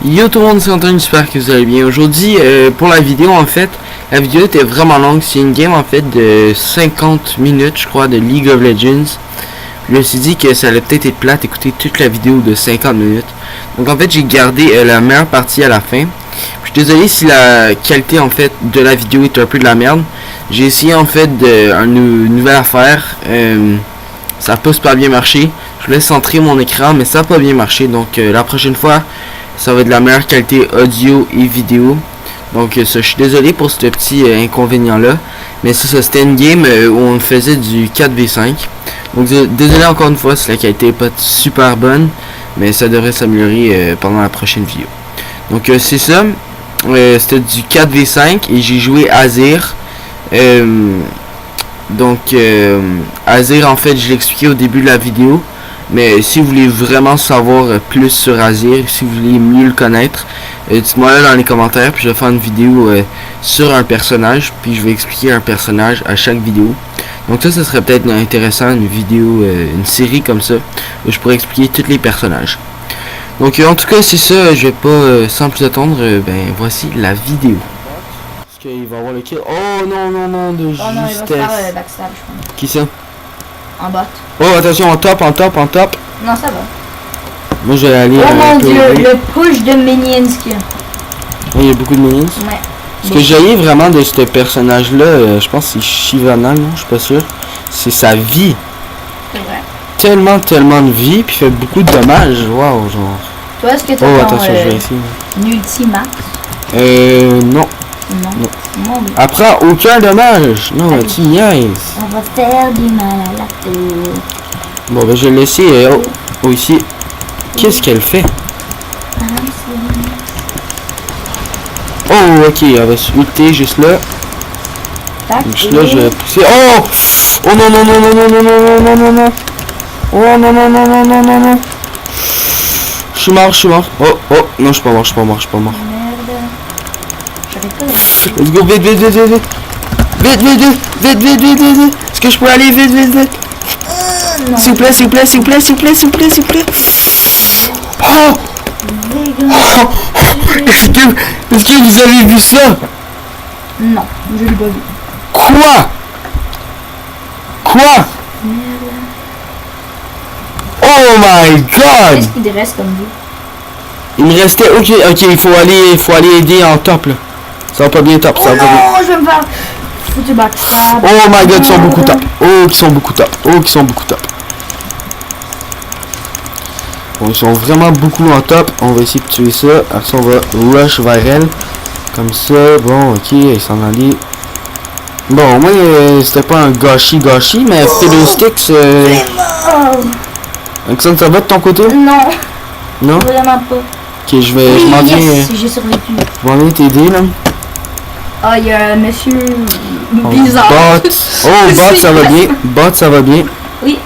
Yo tout le monde, c'est Antoine, j'espère que vous allez bien. Aujourd'hui, pour la vidéo, en fait, la vidéo était vraiment longue. C'est une game, en fait, de 50 minutes, je crois, de League of Legends. Je me suis dit que ça allait peut-être être plate, écouter toute la vidéo de 50 minutes. Donc, en fait, j'ai gardé la meilleure partie à la fin. Je suis désolé si la qualité, en fait, de la vidéo est un peu de la merde. J'ai essayé, en fait, une nouvelle affaire. Ça n'a pas super bien marché. Je voulais centrer mon écran, mais ça n'a pas bien marché. Donc, la prochaine fois, ça va être de la meilleure qualité audio et vidéo. Donc ça, je suis désolé pour ce petit inconvénient là. Mais ça c'était une game où on faisait du 4v5. Donc désolé encore une fois si la qualité n'est pas super bonne. Mais ça devrait s'améliorer pendant la prochaine vidéo. Donc c'est ça. C'était du 4v5 et j'ai joué Azir. Azir, en fait, je l'ai expliqué au début de la vidéo. Mais si vous voulez vraiment savoir plus sur Azir, si vous voulez mieux le connaître, dites-moi là dans les commentaires, puis je vais faire une vidéo sur un personnage, puis je vais expliquer un personnage à chaque vidéo. Donc ça serait peut-être intéressant, une vidéo, une série comme ça, où je pourrais expliquer tous les personnages. Donc en tout cas c'est ça, je vais pas sans plus attendre, voici la vidéo. Est-ce qu'il va avoir le kill? Oh non non non, de justesse. Oh non, il va faire backstab, je pense. Qui ça? En bot. Oh attention, en top. Non, ça va. Moi je vais aller. Oh mon dieu, le push de minions qu'il y a. Oh, il y a beaucoup de minions. Ouais. Ce que j'ai vraiment de ce personnage là, je pense que c'est Shyvana, non? Je suis pas sûr. C'est sa vie. C'est vrai. Tellement de vie, puis fait beaucoup de dommages. Waouh, genre. Toi, est-ce que tu as Oh attention, je vais essayer. Ultimax? Non. Non. Elle prend aucun dommage. Non, tu niaises. On va faire du mal à la peau. Bon, ben je vais laisser. Oh, ici. Qu'est-ce qu'elle fait? Oh, ok, elle va se ulter juste là. Juste là, je vais pousser. Oh! Oh non, non, non, non, non, non, non, non, non, non. Oh non, non, non, non, non, non, non. Je suis mort. Oh, non, je suis pas mort. Merde. J'arrive pas à... Let's go, vite. Vite. Est-ce que je peux aller vite? S'il vous plaît. Oh! Est-ce que vous avez vu ça? Non, je l'ai pas vu. Quoi? Oh my god! Qu'est-ce qu'il te reste comme vie? Il me restait... Ok, il faut aller aider en top là. Ça va pas bien top, Oh non, je vais me faire foutu backstab. Oh my god, ils sont beaucoup top. Qui sont beaucoup top. Bon, ils sont vraiment beaucoup en top. On va essayer de tuer ça. Alors ça, on va rush vers elle. Comme ça. Bon, ok, ils s'en allaient. Bon, moi, c'était pas un gâchis, mais Fiddlesticks... Alexandre, ça va de ton côté? Non? Vraiment pas. Ok, je m'en viens... j'ai survécu. Je m'en viens t'aider, là. Ah, il y a un monsieur bizarre. Bot, ça va bien. Oui,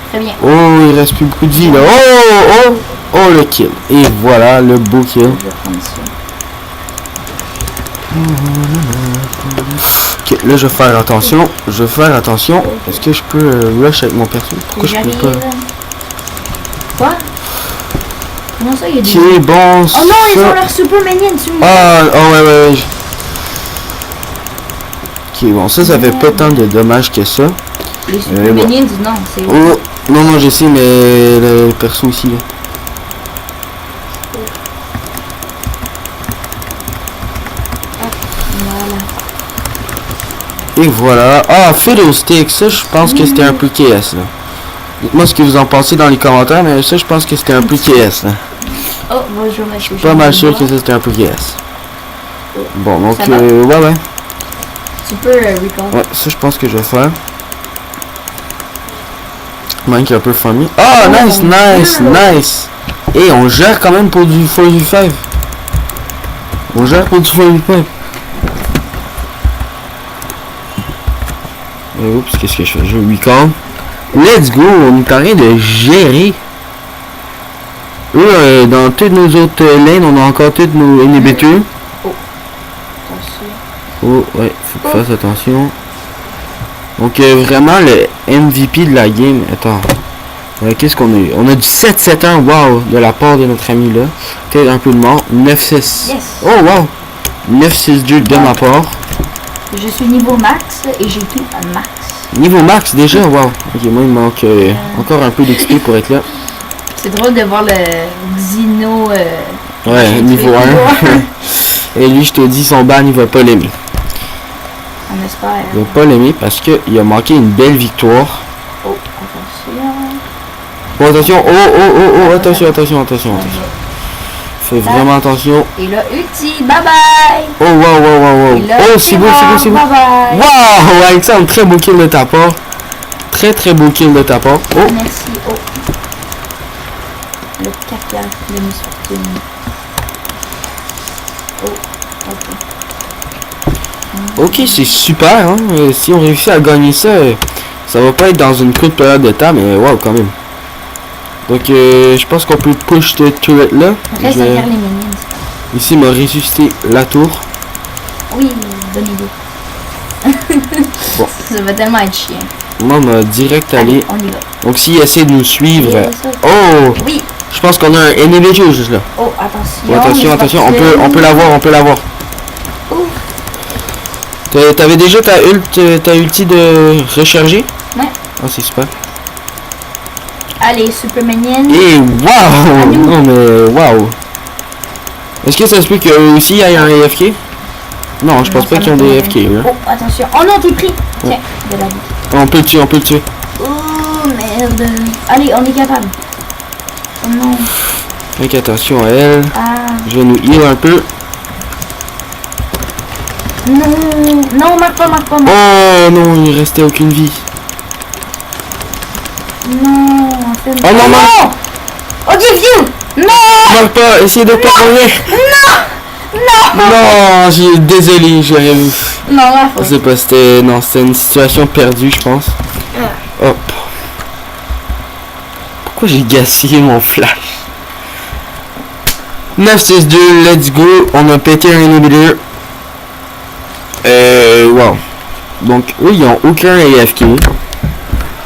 très bien. Oh, il reste plus beaucoup de vie, là. Oh, le kill. Et voilà, le beau kill. Je vais prendre ça. Ok, là, je vais faire attention. Est-ce que je peux rush avec mon perso? Pourquoi je peux pas? Quoi? Comment ça, il y a des... Ok, bon. Oh non, ils ont leur super minions. Ouais. Ok, bon, ça fait pas tant de dommages que ça. Les super minions, non, c'est... Oh, non, je sais, mais le perso aussi, là. Et voilà. Ah, Fiddlesticks, ça je pense que c'était un peu KS là. Dites-moi ce que vous en pensez dans les commentaires, mais ça je pense que c'était un peu KS là. Oh, bonjour monsieur. Je suis pas mal sûr que ça c'était un peu KS. Bon, donc ouais. Tu peux recall. Ouais, ça je pense que je vais faire. Mike est un peu funny. Ah, nice. Et on gère quand même pour du 4v5. Oups, qu'est-ce que je fais? Je recall. Let's go, on est en train de gérer. Dans toutes nos autres lanes, on a encore toutes nos inhibiteurs. Oh, ouais, faut que tu fasses attention. Donc, vraiment, le MVP de la game. Attends. Qu'est-ce qu'on a eu? On a du 7-7-1, wow, de la part de notre ami là. Peut-être un peu de mort. 9-6. Yes. Oh wow! 9-6-2 de ma part. Je suis niveau max et j'ai tout à max. Niveau max déjà, wow. Ok, moi il me manque encore un peu d'XP pour être là. C'est drôle de voir le Xino. Ouais, niveau 1. Et lui, je te dis, son ban, il va pas l'aimer. On espère. Il va pas l'aimer parce qu'il a manqué une belle victoire. Oh, attention. Oh, attention, oh, attention. Fais vraiment attention. Et là, Uti, bye bye. Oh, wow. Et là, Oh, c'est beau. Bye bye. Wow, Alexandre, très beau kill de ta part. Très beau kill de ta part. Oh, Merci. Oh. Le caca de misfortune. Oh, ok, c'est super. Hein. Si on réussit à gagner ça, ça va pas être dans une courte période de temps, mais wow, quand même. Donc, je pense qu'on peut push ce turret là. Reste derrière les minions. Ici, il m'a ressuscité la tour. Oui, bonne idée. Bon. Ça va tellement être chiant. Moi, on m'a direct Allez, allé. on y va. Donc, s'il essaie de nous suivre. Oui, ça. Oh! Oui. Je pense qu'on a un individual juste là. Oh, attention. Oh, attention, on peut l'avoir. Ouf. T'avais déjà ta ulti de recharger? Ouais. Ah, c'est super. Allez, Super Minion. Et waouh! Non mais waouh! Est-ce que ça se peut qu'eux aussi aient un AFK? Non, je pense pas qu'ils ont des AFK là. Oh, attention. Oh non, t'es pris. Tiens, de la vie. On peut le tuer. Oh, merde. Allez, on est capable. Oh non. Fais attention à elle. Ah. Je vais nous heal un peu. Non, marque pas. Oh non, il restait aucune vie. Non, en fait. Oh non, non! Oh, give you! Non! Marque pas, essayez de pas mourir. Non, désolé, j'ai rien vu. Non, la Je faute. sais pas, c'était une situation perdue, je pense. Hop. Pourquoi j'ai gaspillé mon flash? 9-6-2, let's go. On a pété un inhibiteur. Wow. Donc, eux, ils ont aucun AFK.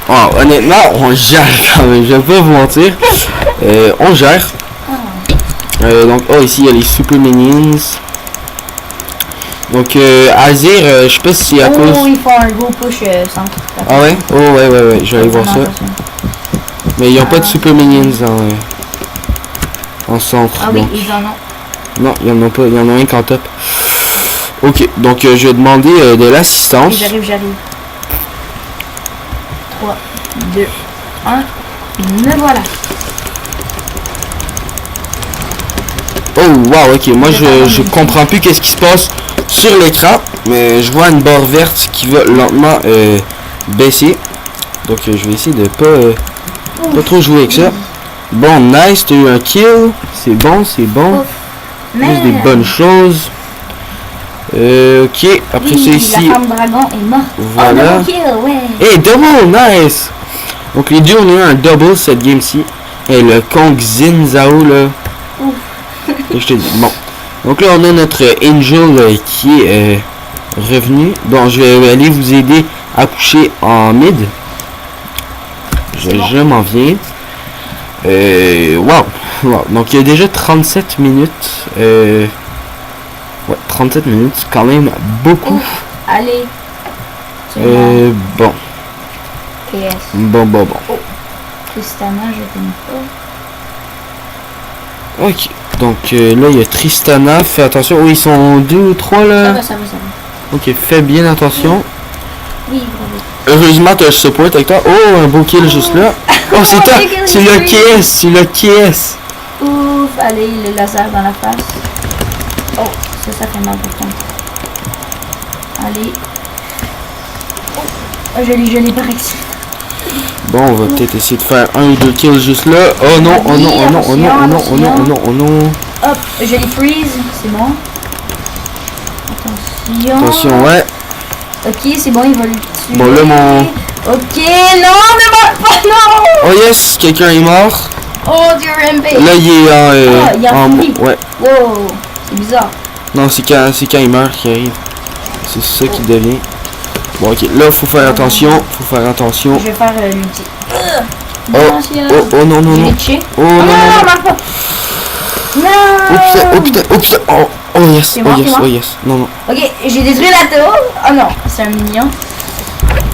Oh, honnêtement, on gère quand même, je vais pas vous mentir. On gère. Donc, oh, ici, il y a les Super Minions. Donc, Azir, je sais pas si c'est à cause... Oh, ils font un gros push centre. Ah ouais? Oh, ouais, je vais aller voir ça. Mais ils ont pas de Super Minions en centre. Ah oui, donc. ils en ont. Non, il y en a pas, il y en a un qu'en top. Ok, donc je vais demander de l'assistance. J'arrive. 3, 2, 1. Me voilà. Oh wow, ok, moi je comprends plus qu'est-ce qui se passe sur l'écran, mais je vois une barre verte qui va lentement baisser. Donc je vais essayer de pas trop jouer avec ça. Bon, nice, tu as eu un kill, c'est bon. Ouf. Juste des bonnes choses. Ok, après ça ici. La femme dragon est morte. Voilà. Oh, double kill, ouais. Hey, double, nice. Donc les deux on a eu un double cette game-ci. Et le Kong Xin Zhao là. Ouf. Et je te dis, bon. Donc là on a notre Angel qui est revenu. Bon, je vais aller vous aider à coucher en mid. Je m'en viens. Wow. Donc il y a déjà 37 minutes. Ouais, 37 minutes, c'est quand même beaucoup. Ouf. Allez. Bon. PS. Bon. Oh. Tristana, je connais pas. Ok. Donc là, il y a Tristana. Fais attention. Oh, ils sont 2 ou 3 là. Ça va. Ok, fais bien attention. Oui, bravo. Heureusement, tu as le support avec toi. Oh, un beau kill juste là. Oh, c'est toi. C'est le KS. Ouf, allez, le laser dans la face. Oh, ça fait mal pour toi. Allez. Oh, je l'ai par accident. Bon, on va peut-être essayer de faire 1 ou 2 kills juste là. Oh non. Hop, je les freeze, c'est bon. Attention, ouais. Ok, c'est bon, il va le tuer. Bon, là, mon... Ok, non, ne meurs pas, non. Oh yes, quelqu'un est mort. Oh, Dieu, Rampage. Là, il est il est en folie. ouais. Wow, c'est bizarre. Non, c'est quand il meurt qui arrive. C'est ça qui devient. Bon, ok. Là, faut faire attention. Je vais faire l'ulti. Oh, oh, non, non, non. Oh, non, non, marche pas. Non. oh, putain, oh, putain. Oh, yes, C'est mort, oh, yes, c'est mort. oh, yes. Non, non. Ok, j'ai détruit la tour. Oh non, c'est un mignon.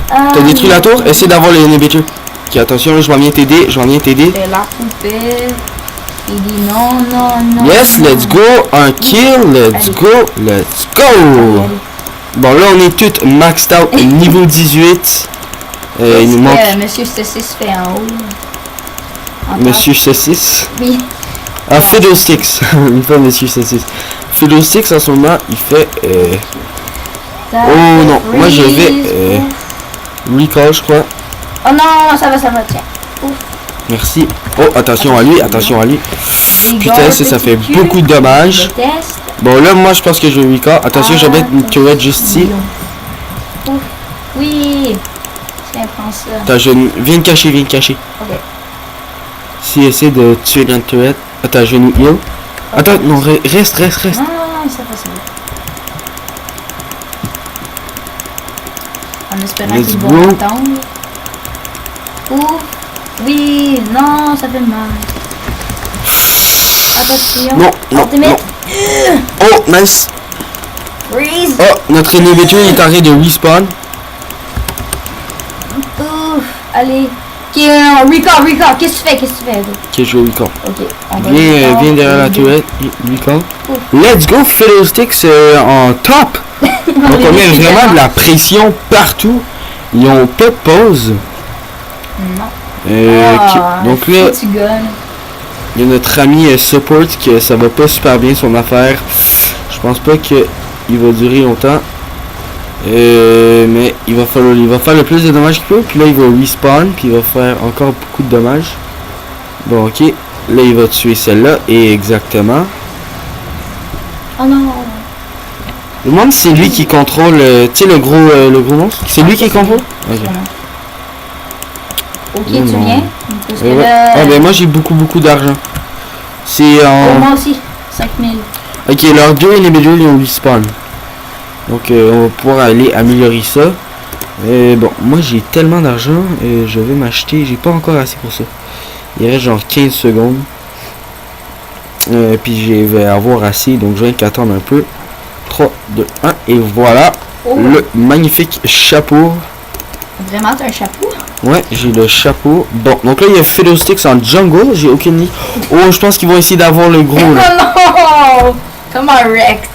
T'as détruit la tour? Essaie d'avoir les inhibitors. Ok, attention, je vais venir t'aider, C'est la poupée. Il dit non, non, non. Yes, non. let's go. Un kill, let's go, let's go. Allez. Bon, là, on est tous maxed out niveau 18. Il nous manque Monsieur Saucisse fait en haut. En Monsieur Saucisse. bas. Oui. Ah, Fiddlesticks. Une fois Monsieur Saucisse. Fiddlesticks, en ce moment, il fait... Oh non, moi je vais... recall, je crois. Oh non, ça va, tiens. Merci. Oh, attention à lui, attention à lui. Putain, ça fait beaucoup de dommages. Je teste. Bon, là, moi, je pense que je vais recall. Attention, je vais mettre une turret juste ici. Ouf. Oui. Tiens, prends ça. Attends, viens te cacher, viens te cacher. Ok. Si essaie de tuer dans le turret. Attends, je vais nous heal. Attends, non, reste. Non, ça va, c'est bon. En espérant Let's qu'ils go. vont attendre. Ouf. Oui, non, ça fait mal. Attention. Non, non, Ultimate. non. Oh, nice. Freeze. Oh, notre inhibitor il est en train de respawn. Ouf. Allez. Ok, recall. Qu'est-ce que tu fais? Ok, je vais recall. Ok, on va Viens, recall. viens derrière la turret. Recall. Ouf. Let's go, Fiddlesticks en top. Donc on met vraiment de la pression partout. Ils ont pas de pause. Non. Donc là, Tu gagnes. il y a notre ami Support que ça va pas super bien son affaire. Je pense pas que il va durer longtemps. Mais il va faire le plus de dommages qu'il peut. Puis là il va respawn. Puis il va faire encore beaucoup de dommages. Bon ok. Là il va tuer celle-là. Et exactement. Oh non. Je me demande si c'est lui qui contrôle. Tu sais le gros monstre. C'est lui qui contrôle. Ok. Ok, Non, tu non. viens. Parce que Ouais. là... Ah ben moi j'ai beaucoup d'argent. C'est Oh, en... moi aussi. 5000. Ok, leurs deux inhibitors ils ont respawn. Donc on va pouvoir aller améliorer ça. Bon, moi j'ai tellement d'argent, je vais m'acheter, j'ai pas encore assez pour ça. Il reste genre 15 secondes. Puis je vais avoir assez, donc je viens qu'attendre un peu. 3, 2, 1, et voilà. Oh. Le magnifique chapeau. Vraiment, t'as un chapeau? Ouais, j'ai le chapeau. Bon, donc là il y a Fiddlesticks en jungle, j'ai aucune idée. Oh, je pense qu'ils vont essayer d'avoir le gros Oh là. non! Comment wrecked?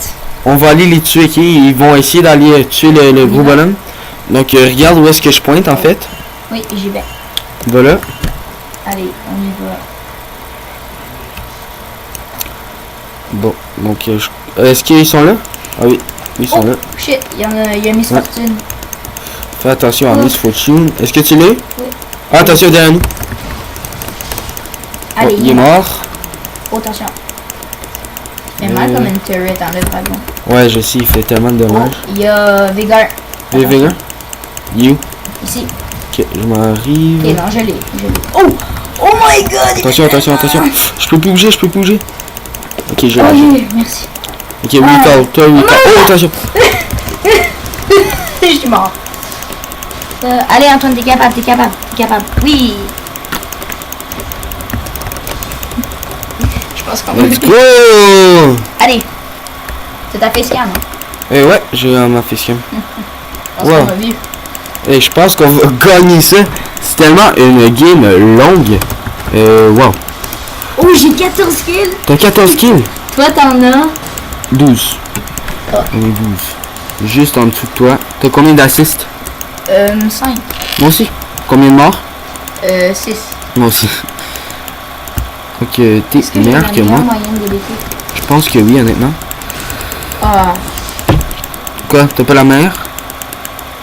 On va aller les tuer, ok? Ils vont essayer d'aller tuer le gros bonhomme. Donc regarde où est-ce que je pointe en fait. Oui, j'y vais. Voilà. Allez, on y va. Bon, donc est-ce qu'ils sont là? Ah oui, ils sont Oh, là. shit, il y a Miss Ouais. Fortune. Fais attention à Oh. Miss Fortune. Est-ce que tu l'es? Oui. Ah, attention derrière nous. Allez, Bon, il est mort. Oh, attention. Il fait mal comme une turret dans le dragon. Ouais, je sais, il fait tellement de Oh, dommages. il y a Vigor. Hey, Vega? You? Ici. Ok, je m'arrive. Ok, non, je l'ai. Oh! Oh my god! Attention. Je peux plus bouger. Ok, je l'ai. Ok, merci. Ok, recall, toi recall. Oh, attention. Je suis mort. Allez, Antoine, t'es capable. Oui! Je pense qu'on va... Let's go! Allez! C'est ta facecam, hein? Eh ouais, j'ai ma facecam. Je pense Wow. qu'on va vivre. Et je pense qu'on va gagner ça. C'est tellement une game longue. Wow. Oh, j'ai 14 kills! T'as 14 kills? Toi, t'en as... 12. Oh. On est 12. Juste en dessous de toi. T'as combien d'assists? 5. Moi aussi. Combien de morts? 6. Moi aussi. Ok, t'es meilleur que moi. moyenne de défi? Je pense que oui, honnêtement. Ah, Quoi? T'as pas la meilleure?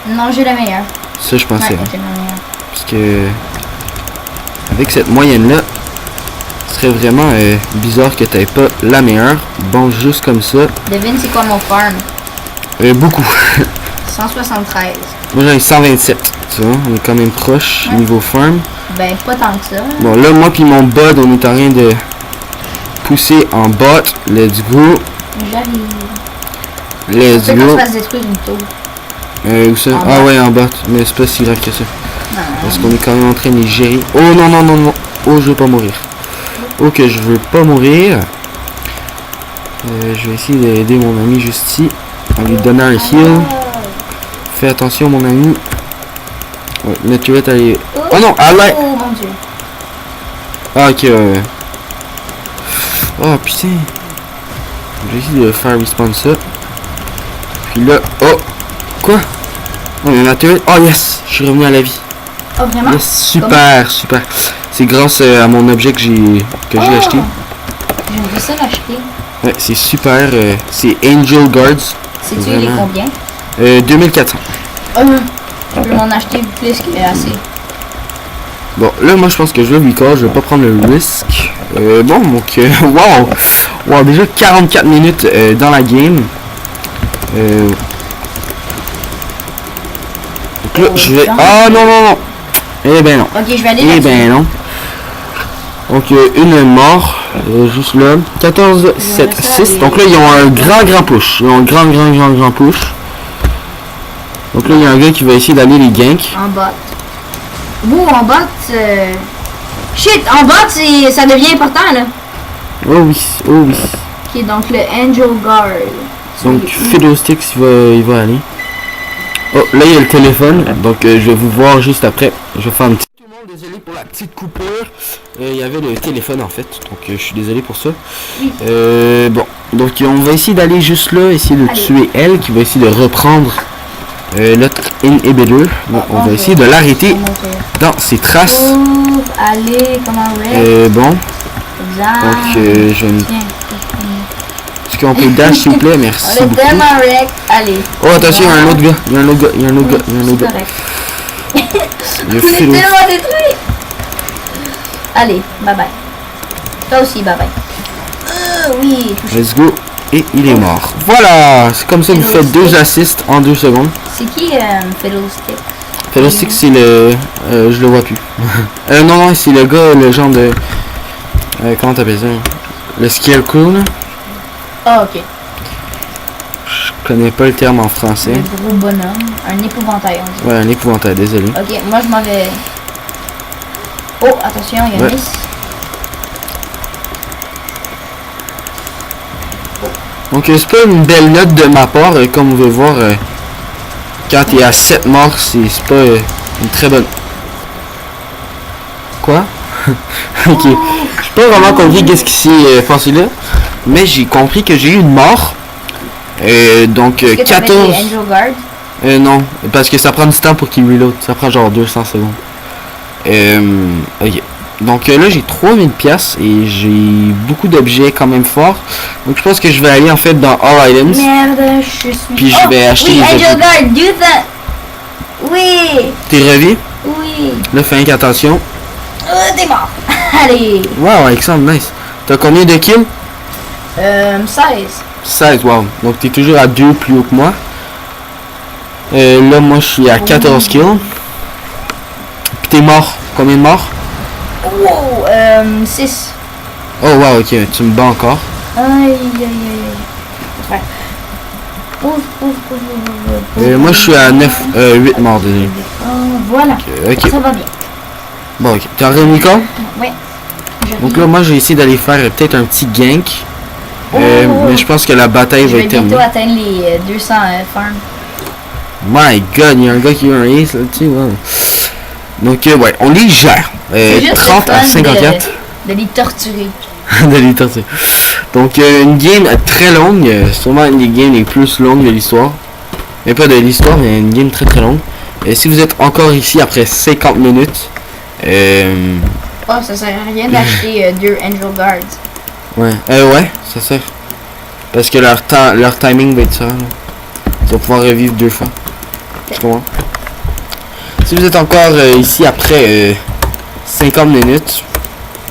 non, j'ai la meilleure. Ça, je pensais. Ouais, Hein. j'ai la meilleure. Parce que... Avec cette moyenne-là, ce serait vraiment bizarre que t'aies pas la meilleure. Bon, juste comme ça. Devine, c'est quoi mon farm? Beaucoup. 173. Moi, j'en ai 127. Tu vois, on est quand même proche Ouais. niveau farm. Ben, pas tant que ça. Bon, là, moi puis mon bud, on est en train de pousser en bot. Let's go. J'arrive. Let's C'est qu'on se go. fasse détruire une tour. Où ça? En Ah bot. ouais, en bot. Mais c'est pas si grave que ça. Parce qu'on est quand même en train de les gérer. Oh non, non, non, non. Oh, je veux pas mourir. Ok, je veux pas mourir. Je vais essayer d'aider mon ami juste ici. En lui donnant un heal. Fais attention, mon ami. Ouais, mais tu vas t'aller. Oh non, ah là. Oh mon dieu. Ah, ok, ouais. Oh putain. Je vais essayer de faire respawn ça. Puis là, oh. Quoi? Oh, il y en a tué. Oh yes, je suis revenu à la vie. Oh vraiment? Yes, super, super. C'est grâce à mon objet que j'ai acheté. J'aimerais ça l'acheter. Ouais, c'est super. C'est Angel Guards. Sais-tu il est combien? 2400. Oh, je peux m'en acheter plus que assez. Bon, là, moi, je pense que je vais recall. Je vais pas prendre le risque. Bon, donc, wow. Wow, déjà 44 minutes dans la game. Donc là, je vais... Ah, non, non, non. Eh ben non. Ok, je vais aller Eh ben non. Donc, une mort. Juste là. 14, 7, 6. Donc là, ils ont un grand push. Ils ont un grand push. Donc là, il y a un gars qui va essayer d'aller les ganks. En bot. Ouh, en bot. Shit, en bot, ça devient important là. Oh oui, oh oui. Ok, donc le Angel Guard. Donc, Fiddlesticks, il va aller. Oh, là, il y a le téléphone. Donc, je vais vous voir juste après. Je vais faire un petit... Tout le monde, désolé pour la petite coupure. Il y avait le téléphone, en fait. Donc, je suis désolé pour ça. Oui. Bon, donc, on va essayer d'aller juste là, essayer de tuer elle, qui va essayer de reprendre l'autre inhibitor. Bon, on va essayer de l'arrêter dans ses traces. Ouf, allez, comment on bon. Exact. Donc, je vais me... Est-ce qu'on peut dash, s'il vous plaît? Merci on est beaucoup. tellement wreck. Allez. Oh, attention, il y a un autre gars. Il y a un autre gars. Il y a un autre gars. Il y a un autre gars. On est tellement détruits. Allez, bye bye. Toi aussi, bye bye. Oui, touché. Let's go. Et il est mort. Voilà. C'est comme ça que vous faites 2 assists en 2 secondes. C'est qui Fiddlestick? Fiddlestick, c'est le... je le vois plus. Non, non, c'est le gars, le genre de... comment t'appelles ça? Le Scarecrow, là. Ah, ok. Je connais pas le terme en français. Le gros bonhomme. Un épouvantail, on dit. Ouais, un épouvantail, désolé. Ok, moi je m'en vais... Oh, attention, il y a une miss. Donc, c'est pas une belle note de ma part. Comme vous pouvez voir, quand il y a 7 morts, c'est pas une très bonne... Quoi? Ok. Je suis pas vraiment compris qu'est-ce qui s'est passé là. Mais j'ai compris que j'ai eu une mort. Donc, 14... Angel Guard? Non, parce que ça prend du temps pour qu'il reload. Ça prend genre 200 secondes. Ok. Donc là, j'ai 3000 pièces et j'ai beaucoup d'objets quand même forts. Donc je pense que je vais aller en fait dans All Items. Merde, je suis... Puis je vais acheter oui, les Angel objets. Guard, do that! Oui! T'es revu? Oui! Là, fais attention. T'es mort! Allez! Wow, Alexandre, nice. T'as combien de kills? 16. 16, wow. Donc t'es toujours à 2 plus haut que moi. Là, moi, je suis à 14 kills. Puis t'es mort. Combien de morts? Wow! 6. Oh, wow, ok. Tu me bats encore. Aïe, aïe, aïe. Ouais. Ouf, ouf, ouf, ouf, ouf. Moi, je suis à 9, 8 morts, désolé. Voilà. Ok. Ça va bien. Bon, ok. T'as remis quand? Ouais. Donc là, moi, j'ai essayé d'aller faire peut-être un petit gank. Mais je pense que la bataille va être terminée. Je vais bientôt atteindre les 200 farms. My god, il y a un gars qui a un ace là-dessus, wow. Donc, ouais, on les gère. 30 à 54. De les torturer. De les torturer. Donc, une game très longue. Sûrement une des games les plus longues de l'histoire. Mais pas de l'histoire, mais une game très longue. Et si vous êtes encore ici après 50 minutes, oh, ça sert à rien d'acheter 2 Angel Guards. ouais, ouais, ça sert. Parce que leur timing va être ça. Là. Ils vont pouvoir revivre 2 fois. Tu comprends? Si vous êtes encore ici après 50 minutes,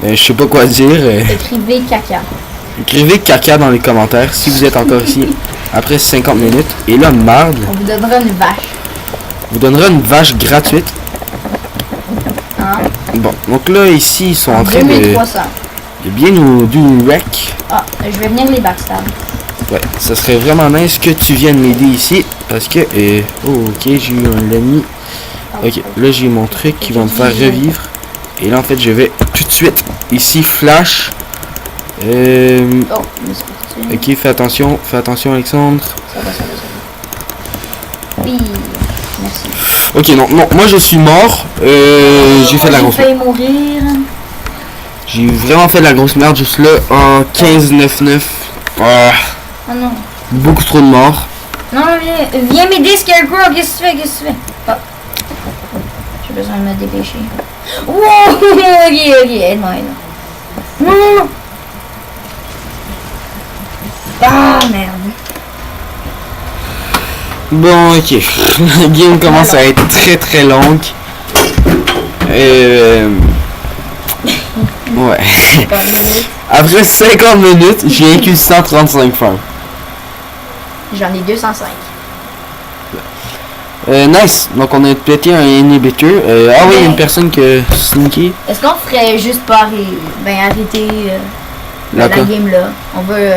je sais pas quoi dire. Écrivez caca. Écrivez caca dans les commentaires si vous êtes encore ici après 50 minutes. Et là, marde. On vous donnera une vache. On vous donnera une vache gratuite. Hein? Bon, donc là, ici, ils sont en train 2300. de bien nous wreck. Ah, je vais venir les backstab. Ouais, ça serait vraiment nice que tu viennes m'aider ici. Parce que, oh, ok, j'ai eu un ami Ok, là j'ai mon truc qui va me faire revivre. Et là en fait je vais tout de suite ici flash. Oh, mais c'est pas possible. Ok, fais attention Alexandre. Ça va. Oui, merci. Ok, non, moi je suis mort. J'ai fait de la grosse J'ai failli mourir. J'ai vraiment fait de la grosse merde juste là en 15-9-9. Ah, Oh non. beaucoup trop de morts. Non, viens m'aider, Scarecrow. Qu'est-ce que tu fais? Ah. J'ai besoin de me dépêcher. Wow! Ok, aide-moi. Non! Ah, merde. Bon, ok. La game commence à être très longue. Ouais. Après 50 minutes, j'ai eu 135 frames. J'en ai 205. Nice. Donc on a pété un inhibitor. Ah oui, il y a une personne qui a sneaké. Est-ce qu'on ferait juste pas arrêter la game là? On veut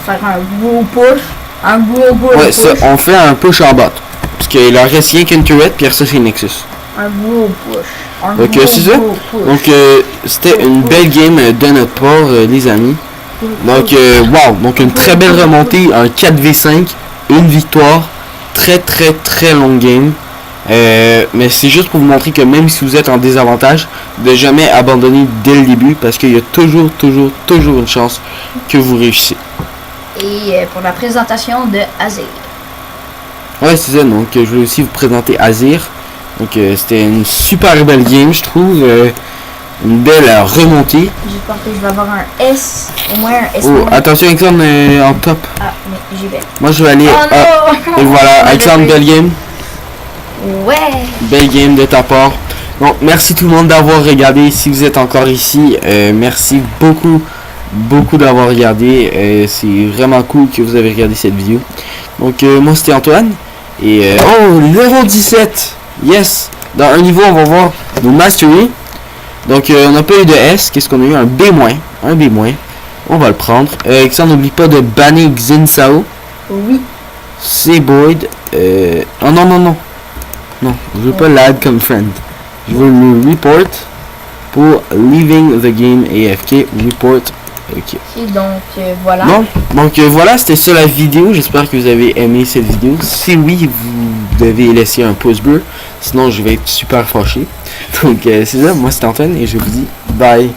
faire un gros push. Un gros push. Ouais, ça, on fait un push en bas. Parce qu'il en reste rien qu'une turret, puis ça c'est Nexus. Un gros push. Donc c'est ça. Donc c'était une belle game de notre part, les amis. Donc wow, donc une très belle remontée, un 4v5, une victoire, très longue game. Mais c'est juste pour vous montrer que même si vous êtes en désavantage, de jamais abandonner dès le début, parce qu'il y a toujours une chance que vous réussissez. Et pour la présentation de Azir. Ouais, c'est ça. Donc je voulais aussi vous présenter Azir. Donc c'était une super belle game, je trouve. Une belle remontée. J'espère que je vais avoir un S, au moins un S. Oh, attention, Alexandre est en top. Ah, mais j'y vais. Moi je vais aller. Oh non! Et voilà, Alexandre, belle game. Ouais! Belle game de ta part. Donc merci tout le monde d'avoir regardé. Si vous êtes encore ici, merci beaucoup d'avoir regardé. C'est vraiment cool que vous avez regardé cette vidéo. Donc moi c'était Antoine. Et oh, level 17. Yes. Dans un niveau on va voir nos mastery. Donc on n'a pas eu de S. Qu'est-ce qu'on a eu? Un B-. Un B-. On va le prendre. Alexandre, n'oublie pas de bannir Xin Sao. Oui. C'est Boyd. Oh non. Non, je veux pas l'add comme friend. Je veux le report pour leaving the game AFK. Report. Ok. Et donc voilà. Bon, donc voilà, c'était ça la vidéo. J'espère que vous avez aimé cette vidéo. Si oui, vous devez laisser un pouce bleu. Sinon, je vais être super fâché. Donc c'est ça, moi c'est Antoine et je vous dis bye.